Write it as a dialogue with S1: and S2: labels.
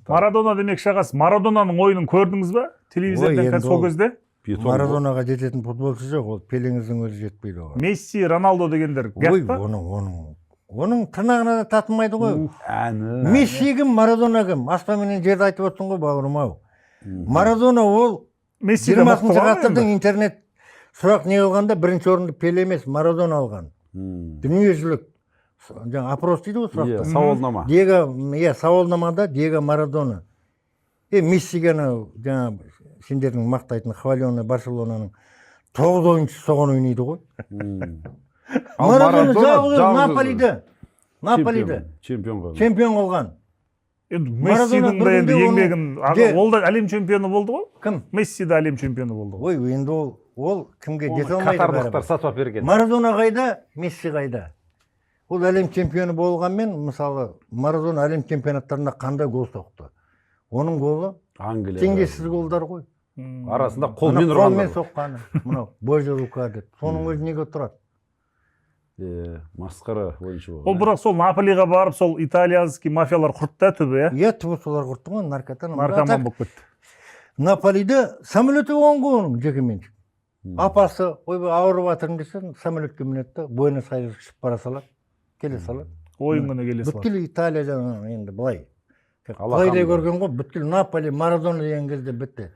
S1: Марадона демек шағасы. Марадонаның ойынын көрдіңіз ба? Телевизордан сол кезде?
S2: Марадонаға жететін футболшы жоқ, ол Пелеңіздің өзі жетпейді оған.
S1: Месси, Роналдо дегендер гәп па?
S2: Оның тырнағына да татымайды ғой. Месси кім, Марадона кім? Аспанменен жерді айтып отырсың ғой, бауырым-ау. Марадона ол 20-шы ғасырдың интернет сұрақ не алғанда бірінші орынды Пеле емес, Марадона алған. Дүниежүзілік опрос дейді ғой сұрақта.
S3: Сауалнама.
S2: Сауалнамада Диего Марадона. Мессиге жаңа сендердің мақтайтын хваленый Барселонаның 9 ойыншысы соған ойнайды ғой. Марадона жалғыз Наполиді чемпион қылған.
S1: Мессидің да енді еңбегін, ол да әлем чемпионы болды ғой?
S2: Кім?
S1: Месси да әлем чемпионы болды ғой.
S2: Ой, енді ол кімге жете алмайды.
S3: Катарлықтар сатып берген.
S2: Марадона қайда, Месси қайда? Ол әлем чемпионы болғанмен, мысалы, Марадона әлем чемпионаттарында қандай гол соқты? Оның голы теңдессіз голдар ғой.
S3: Арасында қолмен ұрғандар.
S2: Қолмен соққаны. Мынау Божья рука деп. Соның өзі неге тұрады?
S3: Масқара ойыншы болды.
S1: Ол бірақ сол Наполиға барып, сол итальянский мафиялар құртты түбі,
S2: иә? Түбі солар құртты ғой,
S1: наркоман болып кетті.
S2: Наполиде самолеті болған ғой оның жекеменшік. Апасы, ойбай ауырып жатырмын десе, самолетке мінеді, Буэнос-Айреске ұшып бара салады, келе салады.
S1: Ойын күні келе салады.
S2: Бүткіл Италиядан енді былай. Қалайдай көрген ғой, бүткіл Наполи, Марадона деген кезде бітті.